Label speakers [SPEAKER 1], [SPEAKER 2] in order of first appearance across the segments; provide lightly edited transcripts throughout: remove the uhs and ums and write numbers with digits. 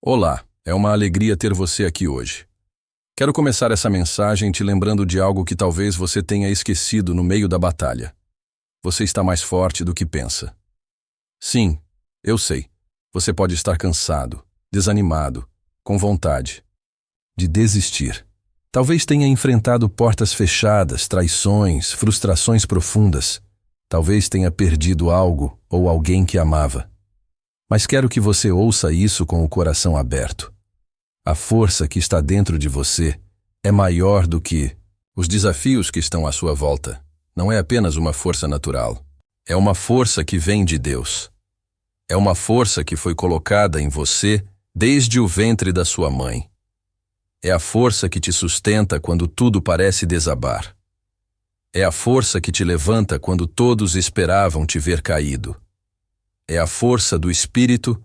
[SPEAKER 1] Olá, é uma alegria ter você aqui hoje. Quero começar essa mensagem te lembrando de algo que talvez você tenha esquecido no meio da batalha. Você está mais forte do que pensa. Sim, eu sei. Você pode estar cansado, desanimado, com vontade de desistir. Talvez tenha enfrentado portas fechadas, traições, frustrações profundas. Talvez tenha perdido algo ou alguém que amava. Mas quero que você ouça isso com o coração aberto. A força que está dentro de você é maior do que os desafios que estão à sua volta. Não é apenas uma força natural. É uma força que vem de Deus. É uma força que foi colocada em você desde o ventre da sua mãe. É a força que te sustenta quando tudo parece desabar. É a força que te levanta quando todos esperavam te ver caído. É a força do Espírito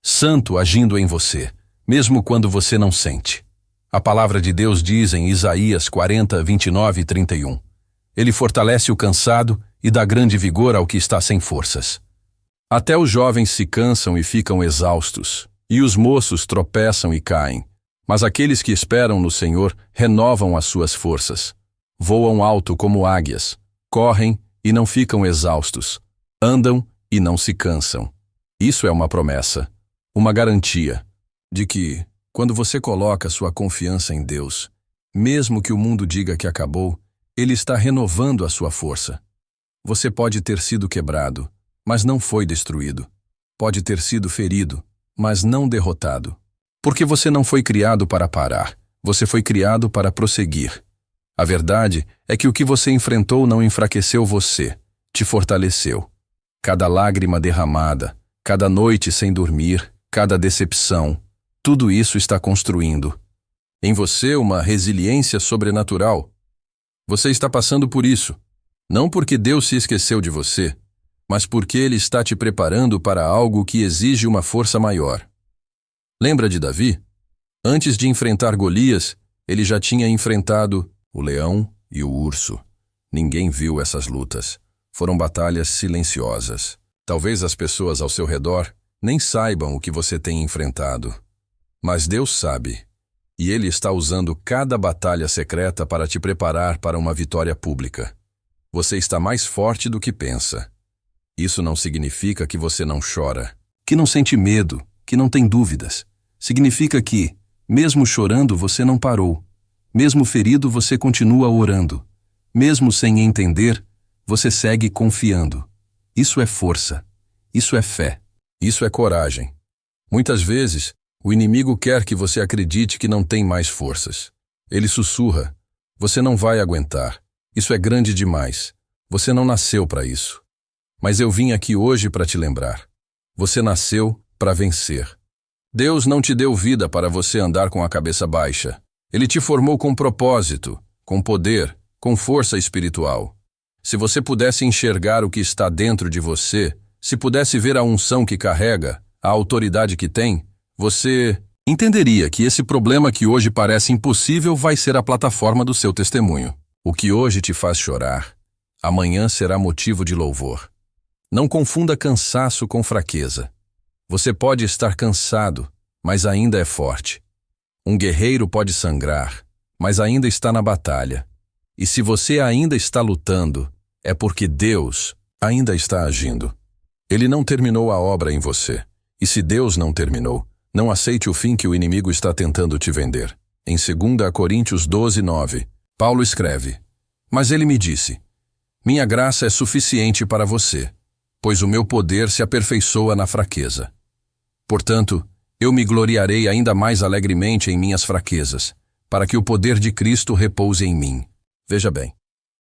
[SPEAKER 1] Santo agindo em você, mesmo quando você não sente. A palavra de Deus diz em Isaías 40, 29 e 31. Ele fortalece o cansado e dá grande vigor ao que está sem forças. Até os jovens se cansam e ficam exaustos, e os moços tropeçam e caem. Mas aqueles que esperam no Senhor renovam as suas forças. Voam alto como águias, correm e não ficam exaustos, andam e não se cansam. Isso é uma promessa, uma garantia, de que, quando você coloca sua confiança em Deus, mesmo que o mundo diga que acabou, Ele está renovando a sua força. Você pode ter sido quebrado, mas não foi destruído. Pode ter sido ferido, mas não derrotado. Porque você não foi criado para parar, você foi criado para prosseguir. A verdade é que o que você enfrentou não enfraqueceu você, te fortaleceu. Cada lágrima derramada, cada noite sem dormir, cada decepção, tudo isso está construindo em você uma resiliência sobrenatural. Você está passando por isso, não porque Deus se esqueceu de você, mas porque Ele está te preparando para algo que exige uma força maior. Lembra de Davi? Antes de enfrentar Golias, ele já tinha enfrentado o leão e o urso. Ninguém viu essas lutas. Foram batalhas silenciosas. Talvez as pessoas ao seu redor nem saibam o que você tem enfrentado. Mas Deus sabe, e Ele está usando cada batalha secreta para te preparar para uma vitória pública. Você está mais forte do que pensa. Isso não significa que você não chora, que não sente medo, que não tem dúvidas. Significa que, mesmo chorando, você não parou. Mesmo ferido, você continua orando. Mesmo sem entender, você segue confiando. Isso é força. Isso é fé. Isso é coragem. Muitas vezes, o inimigo quer que você acredite que não tem mais forças. Ele sussurra: você não vai aguentar. Isso é grande demais. Você não nasceu para isso. Mas eu vim aqui hoje para te lembrar. Você nasceu para vencer. Deus não te deu vida para você andar com a cabeça baixa. Ele te formou com propósito, com poder, com força espiritual. Se você pudesse enxergar o que está dentro de você, se pudesse ver a unção que carrega, a autoridade que tem, você entenderia que esse problema que hoje parece impossível vai ser a plataforma do seu testemunho. O que hoje te faz chorar, amanhã será motivo de louvor. Não confunda cansaço com fraqueza. Você pode estar cansado, mas ainda é forte. Um guerreiro pode sangrar, mas ainda está na batalha. E se você ainda está lutando, é porque Deus ainda está agindo. Ele não terminou a obra em você. E se Deus não terminou, não aceite o fim que o inimigo está tentando te vender. Em 2 Coríntios 12, 9, Paulo escreve: mas ele me disse: minha graça é suficiente para você, pois o meu poder se aperfeiçoa na fraqueza. Portanto, eu me gloriarei ainda mais alegremente em minhas fraquezas, para que o poder de Cristo repouse em mim. Veja bem,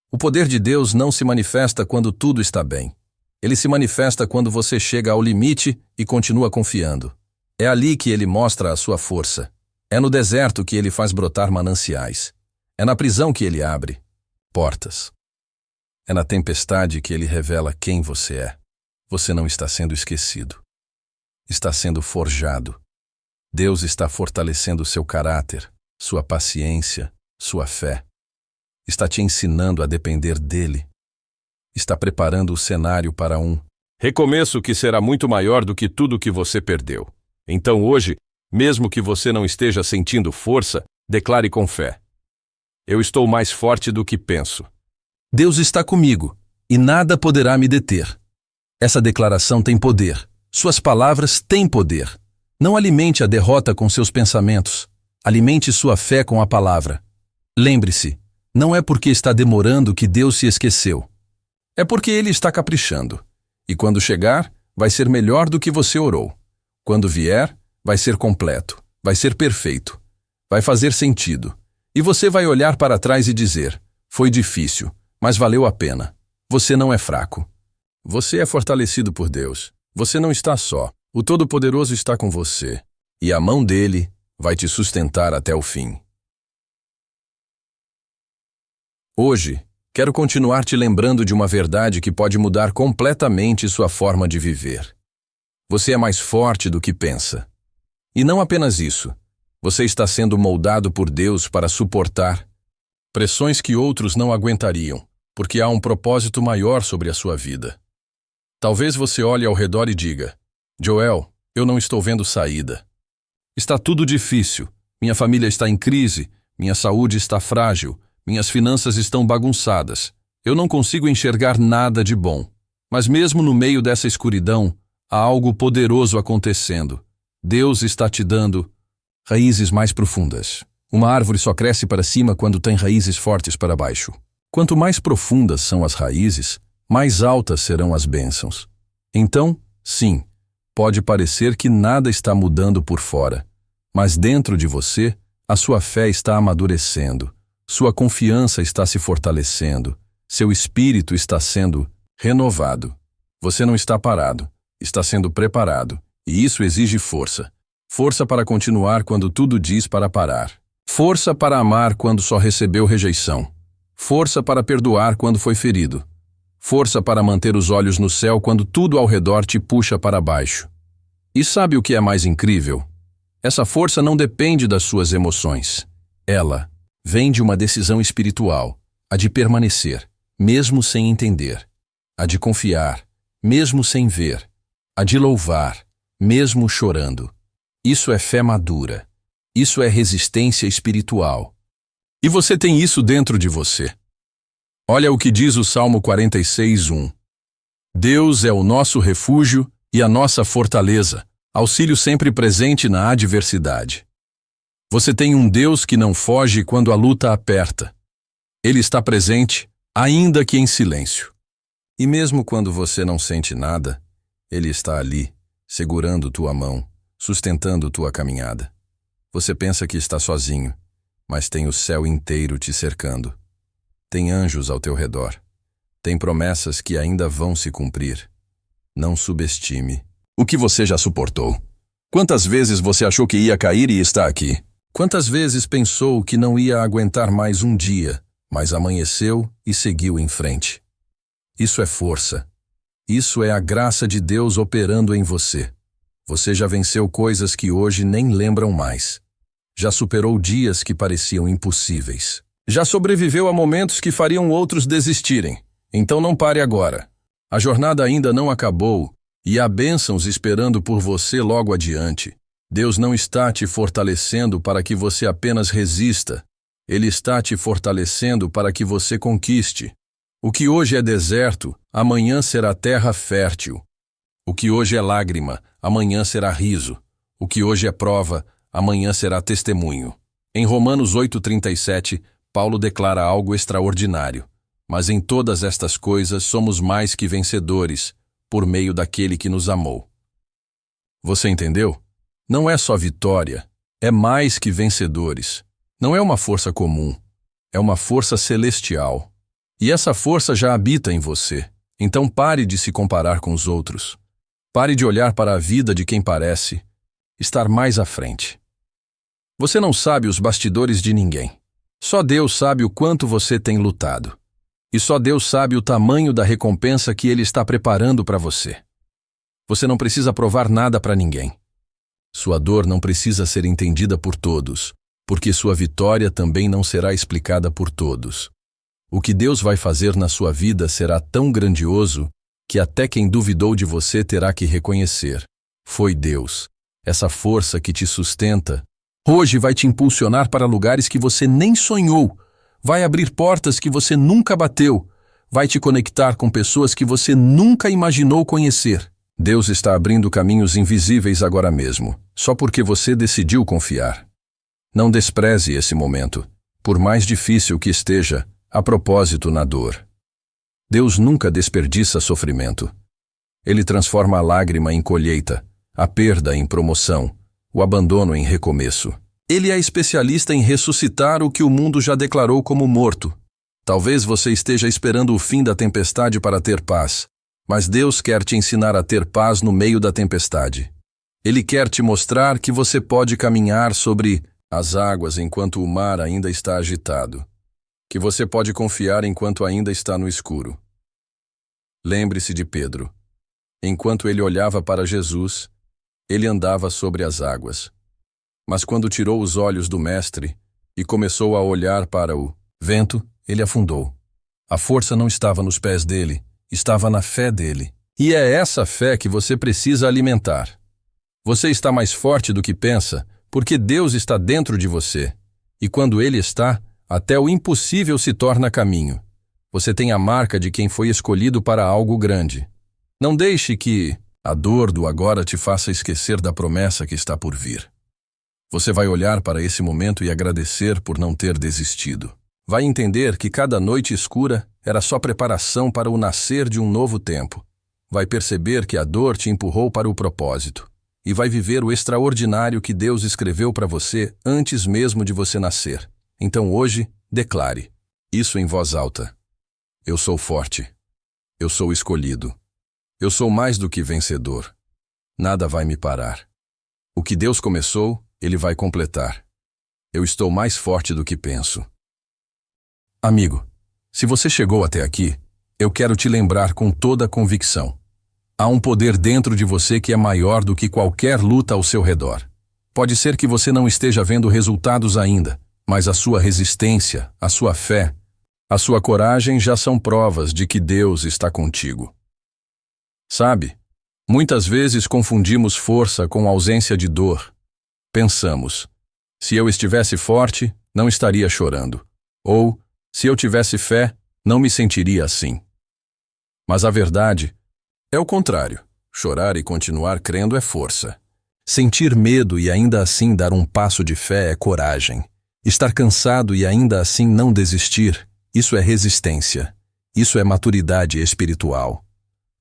[SPEAKER 1] o poder de Deus não se manifesta quando tudo está bem. Ele se manifesta quando você chega ao limite e continua confiando. É ali que Ele mostra a sua força. É no deserto que Ele faz brotar mananciais. É na prisão que Ele abre portas. É na tempestade que Ele revela quem você é. Você não está sendo esquecido. Está sendo forjado. Deus está fortalecendo seu caráter, sua paciência, sua fé. Está te ensinando a depender dEle. Está preparando o cenário para um recomeço que será muito maior do que tudo que você perdeu. Então hoje, Mesmo que você não esteja sentindo força, declare com fé: eu estou mais forte do que penso. Deus está comigo, e nada poderá me deter. Essa declaração tem poder. Suas palavras têm poder. Não alimente a derrota com seus pensamentos. Alimente sua fé com a palavra. Lembre-se, não é porque está demorando que Deus se esqueceu. É porque Ele está caprichando. E quando chegar, vai ser melhor do que você orou. Quando vier, vai ser completo, vai ser perfeito, vai fazer sentido. E você vai olhar para trás e dizer: foi difícil, mas valeu a pena. Você não é fraco. Você é fortalecido por Deus. Você não está só. O Todo-Poderoso está com você. E a mão dele vai te sustentar até o fim. Hoje, quero continuar te lembrando de uma verdade que pode mudar completamente sua forma de viver. Você é mais forte do que pensa. E não apenas isso. Você está sendo moldado por Deus para suportar pressões que outros não aguentariam, porque há um propósito maior sobre a sua vida. Talvez você olhe ao redor e diga: Joel, eu não estou vendo saída. Está tudo difícil. Minha família está em crise, minha saúde está frágil, minhas finanças estão bagunçadas. Eu não consigo enxergar nada de bom. Mas mesmo no meio dessa escuridão, há algo poderoso acontecendo. Deus está te dando raízes mais profundas. Uma árvore só cresce para cima quando tem raízes fortes para baixo. Quanto mais profundas são as raízes, mais altas serão as bênçãos. Então, sim, pode parecer que nada está mudando por fora, mas dentro de você, a sua fé está amadurecendo, sua confiança está se fortalecendo, seu espírito está sendo renovado. Você não está parado, está sendo preparado, e isso exige força. Força para continuar quando tudo diz para parar. Força para amar quando só recebeu rejeição. Força para perdoar quando foi ferido. Força para manter os olhos no céu quando tudo ao redor te puxa para baixo. E sabe o que é mais incrível? Essa força não depende das suas emoções. Ela vem de uma decisão espiritual, a de permanecer, mesmo sem entender. A de confiar, mesmo sem ver. A de louvar, mesmo chorando. Isso é fé madura. Isso é resistência espiritual. E você tem isso dentro de você. Olha o que diz o Salmo 46:1. Deus é o nosso refúgio e a nossa fortaleza, auxílio sempre presente na adversidade. Você tem um Deus que não foge quando a luta aperta. Ele está presente, ainda que em silêncio. E mesmo quando você não sente nada, Ele está ali, segurando tua mão, sustentando tua caminhada. Você pensa que está sozinho, mas tem o céu inteiro te cercando. Tem anjos ao teu redor. Tem promessas que ainda vão se cumprir. Não subestime o que você já suportou. Quantas vezes você achou que ia cair e está aqui? Quantas vezes pensou que não ia aguentar mais um dia, mas amanheceu e seguiu em frente? Isso é força. Isso é a graça de Deus operando em você. Você já venceu coisas que hoje nem lembram mais. Já superou dias que pareciam impossíveis. Já sobreviveu a momentos que fariam outros desistirem. Então não pare agora. A jornada ainda não acabou e há bênçãos esperando por você logo adiante. Deus não está te fortalecendo para que você apenas resista. Ele está te fortalecendo para que você conquiste. O que hoje é deserto, amanhã será terra fértil. O que hoje é lágrima, amanhã será riso. O que hoje é prova, amanhã será testemunho. Em Romanos 8:37, Paulo declara algo extraordinário. Mas em todas estas coisas somos mais que vencedores, por meio daquele que nos amou. Você entendeu? Não é só vitória, é mais que vencedores. Não é uma força comum, é uma força celestial. E essa força já habita em você. Então pare de se comparar com os outros. Pare de olhar para a vida de quem parece estar mais à frente. Você não sabe os bastidores de ninguém. Só Deus sabe o quanto você tem lutado. E só Deus sabe o tamanho da recompensa que Ele está preparando para você. Você não precisa provar nada para ninguém. Sua dor não precisa ser entendida por todos, porque sua vitória também não será explicada por todos. O que Deus vai fazer na sua vida será tão grandioso que até quem duvidou de você terá que reconhecer: foi Deus. essa força que te sustenta, hoje vai te impulsionar para lugares que você nem sonhou, vai abrir portas que você nunca bateu, vai te conectar com pessoas que você nunca imaginou conhecer. Deus está abrindo caminhos invisíveis agora mesmo, só porque você decidiu confiar. Não despreze esse momento, por mais difícil que esteja, a propósito na dor. Deus nunca desperdiça sofrimento. Ele transforma a lágrima em colheita, a perda em promoção, o abandono em recomeço. Ele é especialista em ressuscitar o que o mundo já declarou como morto. Talvez você esteja esperando o fim da tempestade para ter paz, mas Deus quer te ensinar a ter paz no meio da tempestade. Ele quer te mostrar que você pode caminhar sobre as águas enquanto o mar ainda está agitado, que você pode confiar enquanto ainda está no escuro. Lembre-se de Pedro. Enquanto ele olhava para Jesus, ele andava sobre as águas. Mas quando tirou os olhos do Mestre e começou a olhar para o vento, ele afundou. A força não estava nos pés dele, estava na fé dele. E é essa fé que você precisa alimentar. Você está mais forte do que pensa, porque Deus está dentro de você. E quando Ele está, até o impossível se torna caminho. Você tem a marca de quem foi escolhido para algo grande. Não deixe que a dor do agora te faça esquecer da promessa que está por vir. Você vai olhar para esse momento e agradecer por não ter desistido. Vai entender que cada noite escura era só preparação para o nascer de um novo tempo. Vai perceber que a dor te empurrou para o propósito. E vai viver o extraordinário que Deus escreveu para você antes mesmo de você nascer. Então hoje, declare isso em voz alta. Eu sou forte. Eu sou escolhido. Eu sou mais do que vencedor. Nada vai me parar. O que Deus começou, Ele vai completar. Eu estou mais forte do que penso. Amigo, se você chegou até aqui, eu quero te lembrar com toda a convicção. Há um poder dentro de você que é maior do que qualquer luta ao seu redor. Pode ser que você não esteja vendo resultados ainda, mas a sua resistência, a sua fé, a sua coragem já são provas de que Deus está contigo. Sabe, muitas vezes confundimos força com ausência de dor. Pensamos, se eu estivesse forte, não estaria chorando. Ou, se eu tivesse fé, não me sentiria assim. Mas a verdade é o contrário. Chorar e continuar crendo é força. Sentir medo e ainda assim dar um passo de fé é coragem. Estar cansado e ainda assim não desistir, isso é resistência. Isso é maturidade espiritual.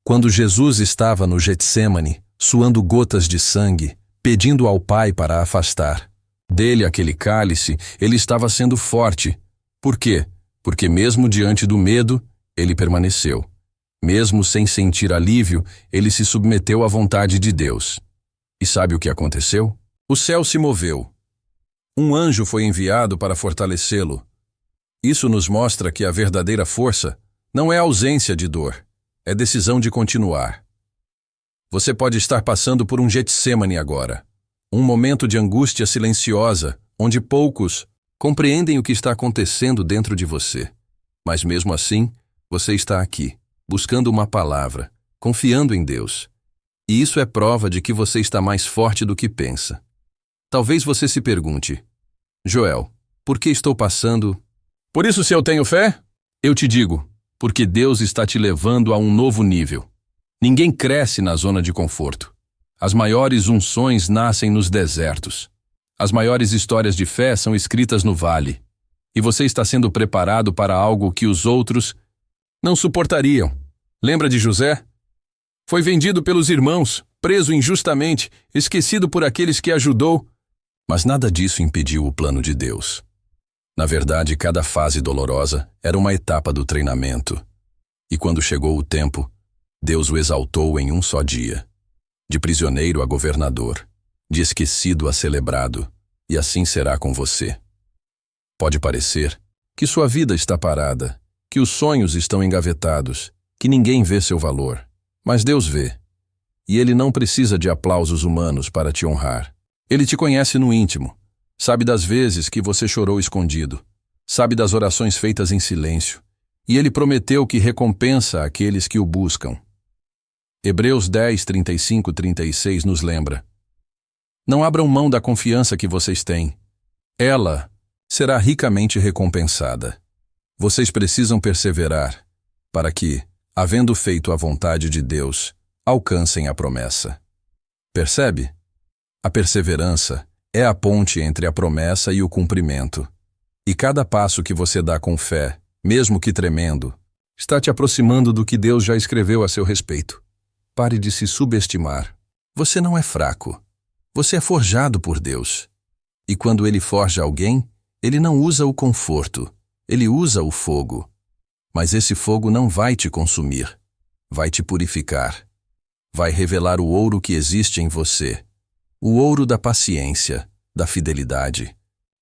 [SPEAKER 1] Quando Jesus estava no Getsêmani, suando gotas de sangue, pedindo ao Pai para afastar dele aquele cálice, ele estava sendo forte. Por quê? Porque mesmo diante do medo, ele permaneceu. Mesmo sem sentir alívio, ele se submeteu à vontade de Deus. E sabe o que aconteceu? O céu se moveu. Um anjo foi enviado para fortalecê-lo. Isso nos mostra que a verdadeira força não é ausência de dor, é decisão de continuar. Você pode estar passando por um Getsêmani agora, um momento de angústia silenciosa, onde poucos compreendem o que está acontecendo dentro de você. Mas mesmo assim, você está aqui, buscando uma palavra, confiando em Deus. E isso é prova de que você está mais forte do que pensa. Talvez você se pergunte, Joel, por que estou passando? Por isso, se eu tenho fé, eu te digo, porque Deus está te levando a um novo nível. Ninguém cresce na zona de conforto. As maiores unções nascem nos desertos. As maiores histórias de fé são escritas no vale. E você está sendo preparado para algo que os outros não suportariam. Lembra de José? Foi vendido pelos irmãos, preso injustamente, esquecido por aqueles que ajudou. Mas nada disso impediu o plano de Deus. Na verdade, cada fase dolorosa era uma etapa do treinamento. E quando chegou o tempo, Deus o exaltou em um só dia. De prisioneiro a governador, de esquecido a celebrado, e assim será com você. Pode parecer que sua vida está parada, que os sonhos estão engavetados, que ninguém vê seu valor. Mas Deus vê. E Ele não precisa de aplausos humanos para te honrar. Ele te conhece no íntimo. Sabe das vezes que você chorou escondido. Sabe das orações feitas em silêncio. E Ele prometeu que recompensa aqueles que o buscam. Hebreus 10, 35, 36 nos lembra. Não abram mão da confiança que vocês têm. Ela será ricamente recompensada. Vocês precisam perseverar para que, havendo feito a vontade de Deus, alcancem a promessa. Percebe? A perseverança é a ponte entre a promessa e o cumprimento. E cada passo que você dá com fé, mesmo que tremendo, está te aproximando do que Deus já escreveu a seu respeito. Pare de se subestimar. Você não é fraco. Você é forjado por Deus. E quando Ele forja alguém, Ele não usa o conforto, Ele usa o fogo. Mas esse fogo não vai te consumir. Vai te purificar. Vai revelar o ouro que existe em você. O ouro da paciência, da fidelidade,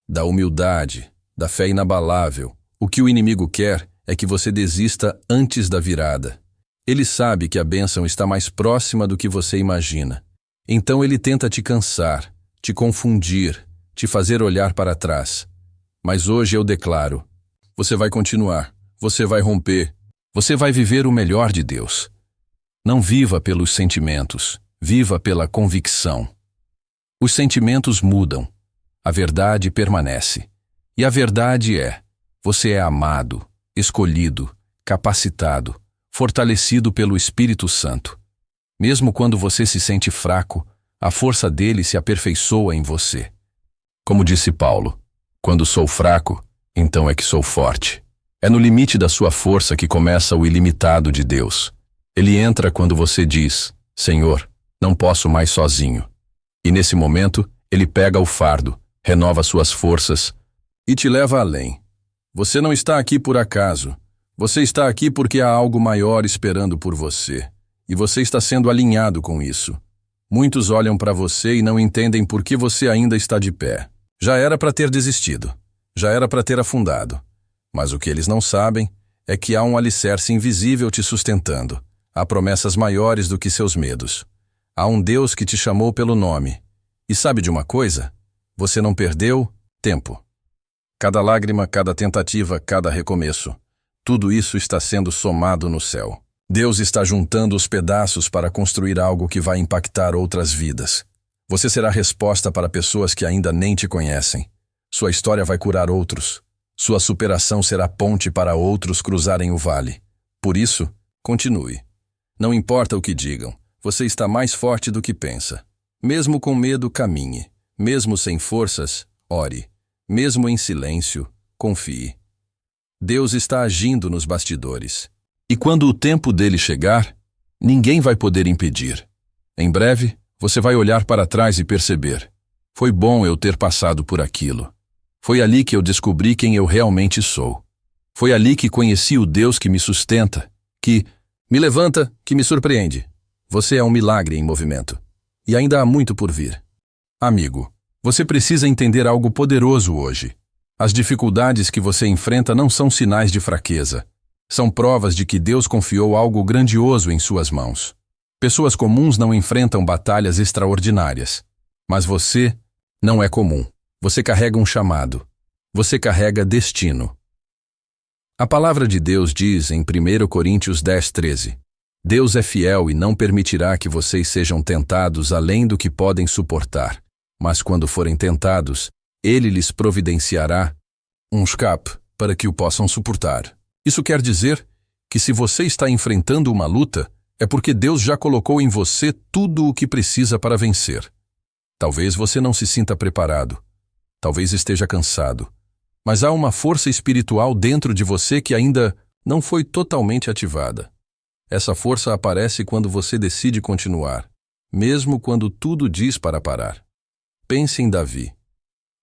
[SPEAKER 1] da humildade, da fé inabalável. O que o inimigo quer é que você desista antes da virada. Ele sabe que a bênção está mais próxima do que você imagina. Então ele tenta te cansar, te confundir, te fazer olhar para trás. Mas hoje eu declaro, você vai continuar, você vai romper, você vai viver o melhor de Deus. Não viva pelos sentimentos, viva pela convicção. Os sentimentos mudam, a verdade permanece. E a verdade é, você é amado, escolhido, capacitado, fortalecido pelo Espírito Santo. Mesmo quando você se sente fraco, a força dele se aperfeiçoa em você. Como disse Paulo, quando sou fraco, então é que sou forte. É no limite da sua força que começa o ilimitado de Deus. Ele entra quando você diz, Senhor, não posso mais sozinho. E nesse momento, ele pega o fardo, renova suas forças e te leva além. Você não está aqui por acaso. Você está aqui porque há algo maior esperando por você. E você está sendo alinhado com isso. Muitos olham para você e não entendem por que você ainda está de pé. Já era para ter desistido. Já era para ter afundado. Mas o que eles não sabem é que há um alicerce invisível te sustentando. Há promessas maiores do que seus medos. Há um Deus que te chamou pelo nome. E sabe de uma coisa? Você não perdeu tempo. Cada lágrima, cada tentativa, cada recomeço. Tudo isso está sendo somado no céu. Deus está juntando os pedaços para construir algo que vai impactar outras vidas. Você será resposta para pessoas que ainda nem te conhecem. Sua história vai curar outros. Sua superação será ponte para outros cruzarem o vale. Por isso, continue. Não importa o que digam, você está mais forte do que pensa. Mesmo com medo, caminhe. Mesmo sem forças, ore. Mesmo em silêncio, confie. Deus está agindo nos bastidores. E quando o tempo dele chegar, ninguém vai poder impedir. Em breve, você vai olhar para trás e perceber. Foi bom eu ter passado por aquilo. Foi ali que eu descobri quem eu realmente sou. Foi ali que conheci o Deus que me sustenta, que me levanta, que me surpreende. Você é um milagre em movimento. E ainda há muito por vir. Amigo, você precisa entender algo poderoso hoje. As dificuldades que você enfrenta não são sinais de fraqueza. São provas de que Deus confiou algo grandioso em suas mãos. Pessoas comuns não enfrentam batalhas extraordinárias. Mas você não é comum. Você carrega um chamado. Você carrega destino. A palavra de Deus diz em 1 Coríntios 10:13, Deus é fiel e não permitirá que vocês sejam tentados além do que podem suportar. Mas quando forem tentados, Ele lhes providenciará um escape para que o possam suportar. Isso quer dizer que se você está enfrentando uma luta, é porque Deus já colocou em você tudo o que precisa para vencer. Talvez você não se sinta preparado. Talvez esteja cansado. Mas há uma força espiritual dentro de você que ainda não foi totalmente ativada. Essa força aparece quando você decide continuar, mesmo quando tudo diz para parar. Pense em Davi.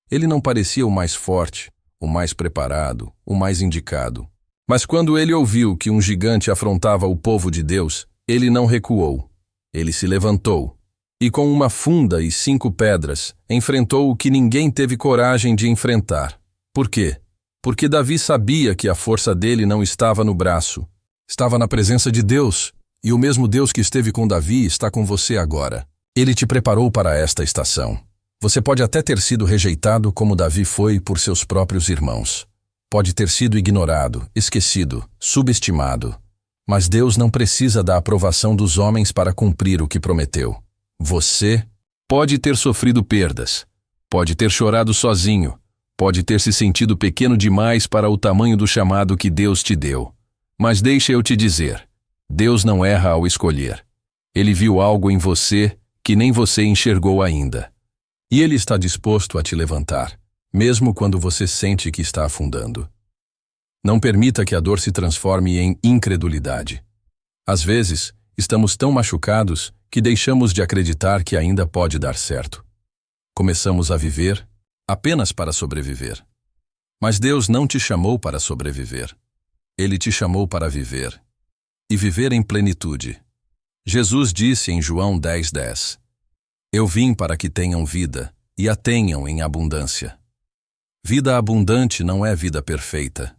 [SPEAKER 1] Ele não parecia o mais forte, o mais preparado, o mais indicado. Mas quando ele ouviu que um gigante afrontava o povo de Deus, ele não recuou. Ele se levantou e, com uma funda e 5 pedras, enfrentou o que ninguém teve coragem de enfrentar. Por quê? Porque Davi sabia que a força dele não estava no braço. Estava na presença de Deus, e o mesmo Deus que esteve com Davi está com você agora. Ele te preparou para esta estação. Você pode até ter sido rejeitado como Davi foi por seus próprios irmãos. Pode ter sido ignorado, esquecido, subestimado. Mas Deus não precisa da aprovação dos homens para cumprir o que prometeu. Você Pode ter sofrido perdas, pode ter chorado sozinho, pode ter se sentido pequeno demais para o tamanho do chamado que Deus te deu. Mas deixa eu te dizer, Deus não erra ao escolher. Ele viu algo em você que nem você enxergou ainda. E Ele está disposto a te levantar, mesmo quando você sente que está afundando. Não permita que a dor se transforme em incredulidade. Às vezes, estamos tão machucados que deixamos de acreditar que ainda pode dar certo. Começamos a viver apenas para sobreviver. Mas Deus não te chamou para sobreviver. Ele te chamou para viver. E viver em plenitude. Jesus disse em João 10:10, Eu vim para que tenham vida, e a tenham em abundância. Vida abundante não é vida perfeita.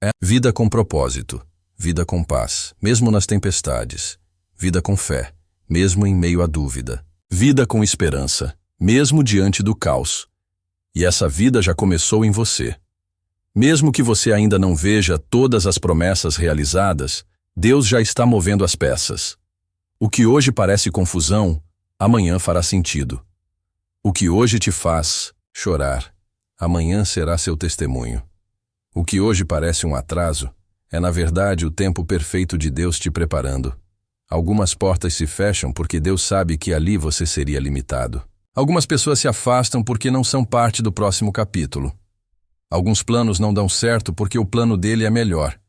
[SPEAKER 1] É vida com propósito, vida com paz, mesmo nas tempestades. Vida com fé, mesmo em meio à dúvida. Vida com esperança, mesmo diante do caos. E essa vida já começou em você. Mesmo que você ainda não veja todas as promessas realizadas, Deus já está movendo as peças. O que hoje parece confusão, amanhã fará sentido. O que hoje te faz chorar, amanhã será seu testemunho. O que hoje parece um atraso, é na verdade o tempo perfeito de Deus te preparando. Algumas portas se fecham porque Deus sabe que ali você seria limitado. Algumas pessoas se afastam porque não são parte do próximo capítulo. Alguns planos não dão certo porque o plano dele é melhor.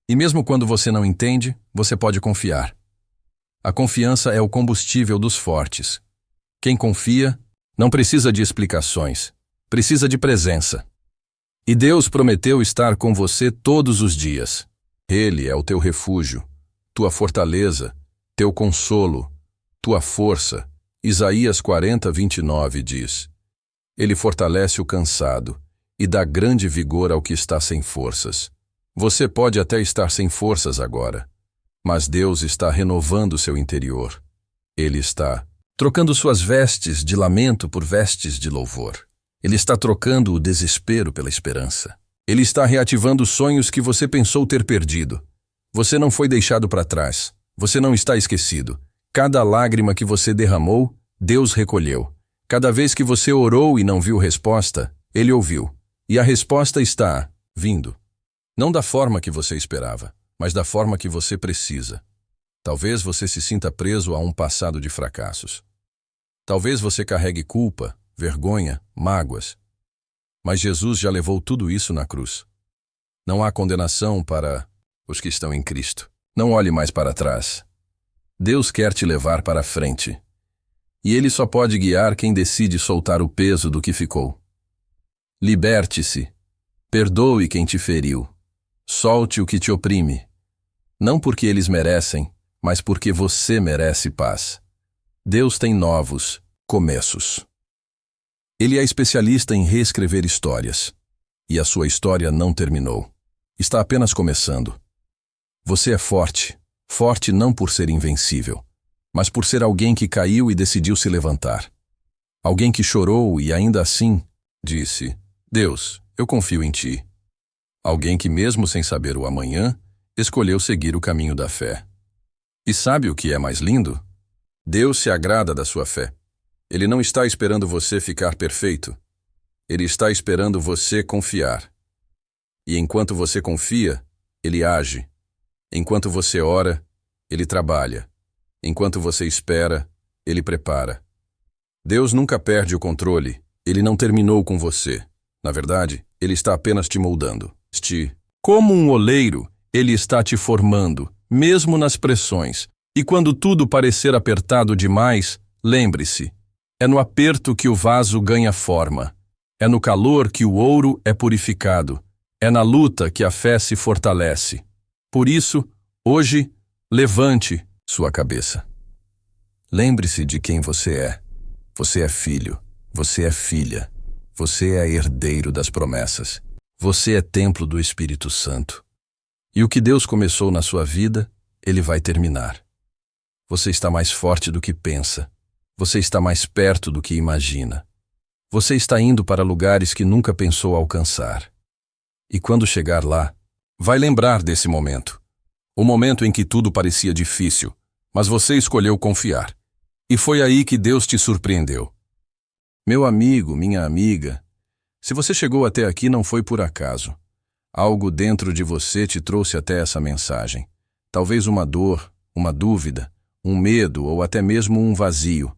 [SPEAKER 1] E mesmo quando você não entende, você pode confiar. A confiança é o combustível dos fortes. Quem confia não precisa de explicações, precisa de presença. E Deus prometeu estar com você todos os dias. Ele é o teu refúgio, tua fortaleza, teu consolo, tua força. Isaías 40:29 diz, Ele fortalece o cansado e dá grande vigor ao que está sem forças. Você pode até estar sem forças agora, mas Deus está renovando seu interior. Ele está trocando suas vestes de lamento por vestes de louvor. Ele está trocando o desespero pela esperança. Ele está reativando sonhos que você pensou ter perdido. Você não foi deixado para trás. Você não está esquecido. Cada lágrima que você derramou, Deus recolheu. Cada vez que você orou e não viu resposta, Ele ouviu. E a resposta está vindo. Não da forma que você esperava, mas da forma que você precisa. Talvez você se sinta preso a um passado de fracassos. Talvez você carregue culpa, vergonha, mágoas. Mas Jesus já levou tudo isso na cruz. Não há condenação para os que estão em Cristo. Não olhe mais para trás. Deus quer te levar para a frente. E Ele só pode guiar quem decide soltar o peso do que ficou. Liberte-se. Perdoe quem te feriu. Solte o que te oprime. Não porque eles merecem, mas porque você merece paz. Deus tem novos começos. Ele é especialista em reescrever histórias. E a sua história não terminou. Está apenas começando. Você é forte. Forte não por ser invencível, mas por ser alguém que caiu e decidiu se levantar. Alguém que chorou e ainda assim disse, Deus, eu confio em Ti. Alguém que mesmo sem saber o amanhã, escolheu seguir o caminho da fé. E sabe o que é mais lindo? Deus se agrada da sua fé. Ele não está esperando você ficar perfeito. Ele está esperando você confiar. E enquanto você confia, Ele age. Enquanto você ora, Ele trabalha. Enquanto você espera, Ele prepara. Deus nunca perde o controle. Ele não terminou com você. Na verdade, Ele está apenas te moldando. Como um oleiro, Ele está te formando, mesmo nas pressões. E quando tudo parecer apertado demais, lembre-se, é no aperto que o vaso ganha forma. É no calor que o ouro é purificado. É na luta que a fé se fortalece. Por isso, hoje, levante sua cabeça. Lembre-se de quem você é. Você é filho. Você é filha. Você é herdeiro das promessas. Você é templo do Espírito Santo. E o que Deus começou na sua vida, Ele vai terminar. Você está mais forte do que pensa. Você está mais perto do que imagina. Você está indo para lugares que nunca pensou alcançar. E quando chegar lá, vai lembrar desse momento. O momento em que tudo parecia difícil, mas você escolheu confiar. E foi aí que Deus te surpreendeu. Meu amigo, minha amiga, se você chegou até aqui não foi por acaso. Algo dentro de você te trouxe até essa mensagem. Talvez uma dor, uma dúvida, um medo ou até mesmo um vazio.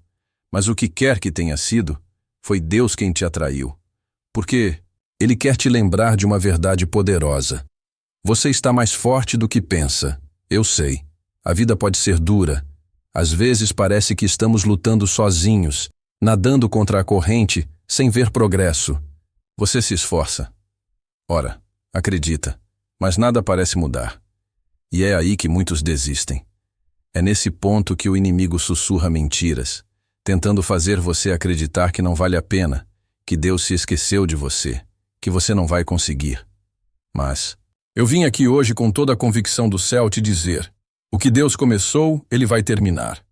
[SPEAKER 1] Mas o que quer que tenha sido, foi Deus quem te atraiu. Porque Ele quer te lembrar de uma verdade poderosa. Você está mais forte do que pensa. Eu sei. A vida pode ser dura. Às vezes parece que estamos lutando sozinhos, nadando contra a corrente, sem ver progresso. Você se esforça. Ora, acredita, mas nada parece mudar. E é aí que muitos desistem. É nesse ponto que o inimigo sussurra mentiras, tentando fazer você acreditar que não vale a pena, que Deus se esqueceu de você, que você não vai conseguir. Mas eu vim aqui hoje com toda a convicção do céu te dizer: o que Deus começou, Ele vai terminar.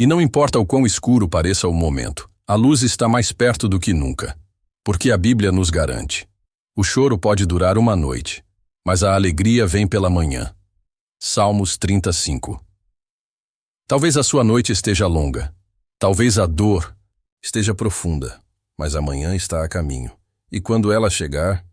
[SPEAKER 1] E não importa o quão escuro pareça o momento, a luz está mais perto do que nunca. Porque a Bíblia nos garante: o choro pode durar uma noite, mas a alegria vem pela manhã. Salmos 35. Talvez a sua noite esteja longa, talvez a dor esteja profunda, mas amanhã está a caminho. E quando ela chegar,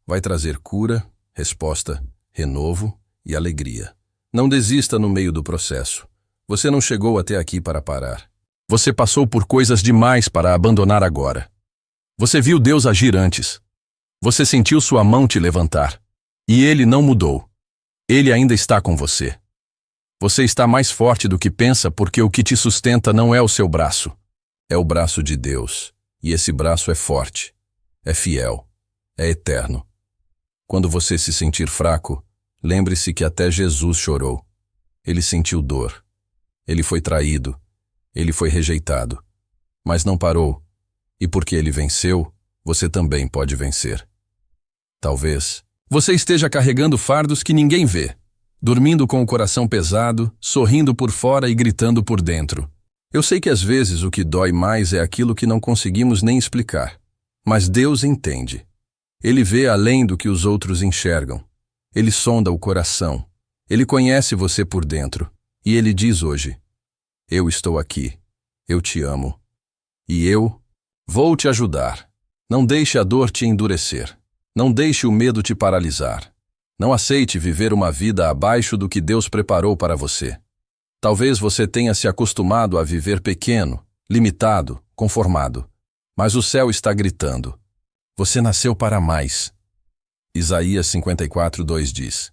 [SPEAKER 1] vai trazer cura, resposta, renovo e alegria. Não desista no meio do processo. Você não chegou até aqui para parar. Você passou por coisas demais para abandonar agora. Você viu Deus agir antes. Você sentiu sua mão te levantar. E Ele não mudou. Ele ainda está com você. Você está mais forte do que pensa porque o que te sustenta não é o seu braço. É o braço de Deus. E esse braço é forte, é fiel, é eterno. Quando você se sentir fraco, lembre-se que até Jesus chorou. Ele sentiu dor. Ele foi traído. Ele foi rejeitado. Mas não parou. E porque ele venceu, você também pode vencer. Talvez você esteja carregando fardos que ninguém vê, dormindo com o coração pesado, sorrindo por fora e gritando por dentro. Eu sei que às vezes o que dói mais é aquilo que não conseguimos nem explicar. Mas Deus entende. Ele vê além do que os outros enxergam. Ele sonda o coração. Ele conhece você por dentro. E Ele diz hoje: eu estou aqui. Eu te amo. E eu vou te ajudar. Não deixe a dor te endurecer. Não deixe o medo te paralisar. Não aceite viver uma vida abaixo do que Deus preparou para você. Talvez você tenha se acostumado a viver pequeno, limitado, conformado. Mas o céu está gritando: você nasceu para mais. Isaías 54:2 diz: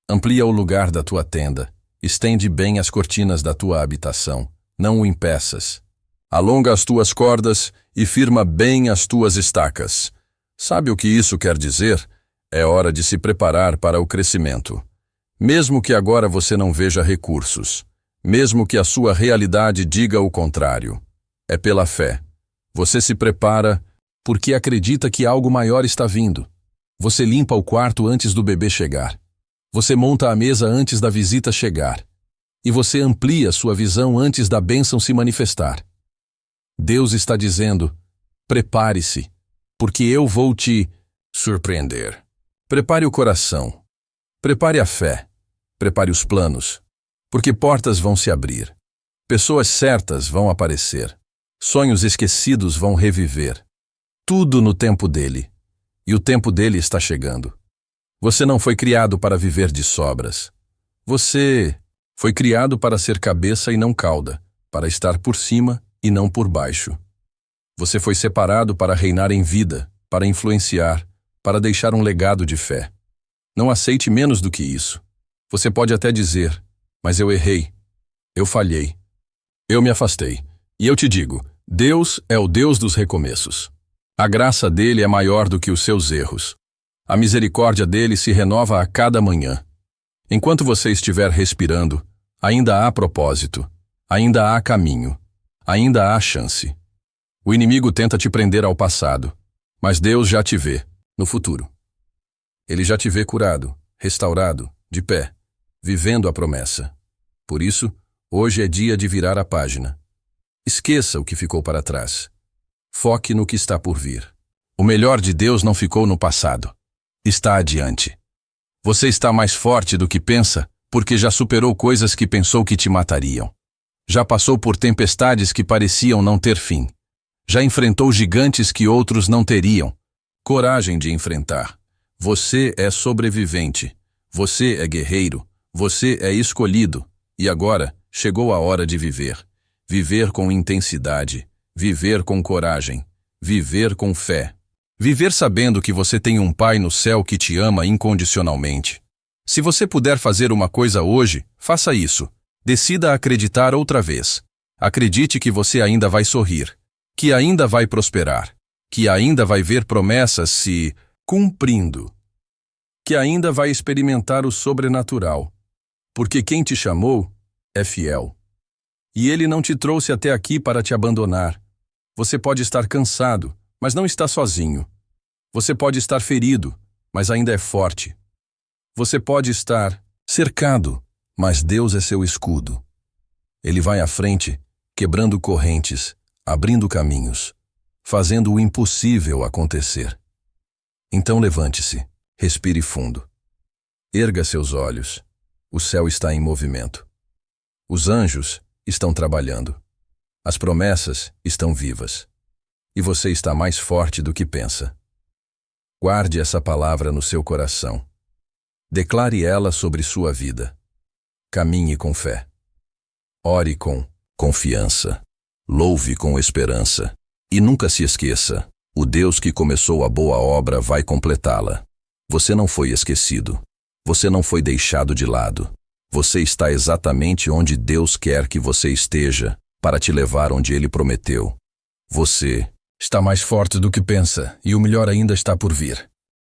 [SPEAKER 1] amplia o lugar da tua tenda, estende bem as cortinas da tua habitação, não o impeças. Alonga as tuas cordas e firma bem as tuas estacas. Sabe o que isso quer dizer? É hora de se preparar para o crescimento. Mesmo que agora você não veja recursos, mesmo que a sua realidade diga o contrário. É pela fé. Você se prepara porque acredita que algo maior está vindo. Você limpa o quarto antes do bebê chegar. Você monta a mesa antes da visita chegar. E você amplia sua visão antes da bênção se manifestar. Deus está dizendo: prepare-se, porque eu vou te surpreender. Prepare o coração. Prepare a fé. Prepare os planos. Porque portas vão se abrir. Pessoas certas vão aparecer. Sonhos esquecidos vão reviver. Tudo no tempo dele. E o tempo dele está chegando. Você não foi criado para viver de sobras. Você foi criado para ser cabeça e não cauda, para estar por cima e não por baixo. Você foi separado para reinar em vida, para influenciar, para deixar um legado de fé. Não aceite menos do que isso. Você pode até dizer: mas eu errei, eu falhei, eu me afastei. E eu te digo: Deus é o Deus dos recomeços. A graça dele é maior do que os seus erros. A misericórdia dele se renova a cada manhã. Enquanto você estiver respirando, ainda há propósito, ainda há caminho, ainda há chance. O inimigo tenta te prender ao passado, mas Deus já te vê no futuro. Ele já te vê curado, restaurado, de pé, vivendo a promessa. Por isso, hoje é dia de virar a página. Esqueça o que ficou para trás. Foque no que está por vir. O melhor de Deus não ficou no passado. Está adiante. Você está mais forte do que pensa, porque já superou coisas que pensou que te matariam. Já passou por tempestades que pareciam não ter fim. Já enfrentou gigantes que outros não teriam. Coragem de enfrentar. Você é sobrevivente. Você é guerreiro. Você é escolhido. E agora, chegou a hora de viver. Viver com intensidade. Viver com coragem. Viver com fé. Viver sabendo que você tem um Pai no céu que te ama incondicionalmente. Se você puder fazer uma coisa hoje, faça isso. Decida acreditar outra vez. Acredite que você ainda vai sorrir, que ainda vai prosperar, que ainda vai ver promessas se cumprindo, que ainda vai experimentar o sobrenatural, porque quem te chamou é fiel. E ele não te trouxe até aqui para te abandonar. Você pode estar cansado, mas não está sozinho. Você pode estar ferido, mas ainda é forte. Você pode estar cercado, mas Deus é seu escudo. Ele vai à frente, quebrando correntes, abrindo caminhos, fazendo o impossível acontecer. Então levante-se, respire fundo. Erga seus olhos. O céu está em movimento. Os anjos estão trabalhando. As promessas estão vivas. E você está mais forte do que pensa. Guarde essa palavra no seu coração. Declare ela sobre sua vida. Caminhe com fé. Ore com confiança. Louve com esperança. E nunca se esqueça, o Deus que começou a boa obra vai completá-la. Você não foi esquecido. Você não foi deixado de lado. Você está exatamente onde Deus quer que você esteja, para te levar onde Ele prometeu. Você está mais forte do que pensa, e o melhor ainda está por vir.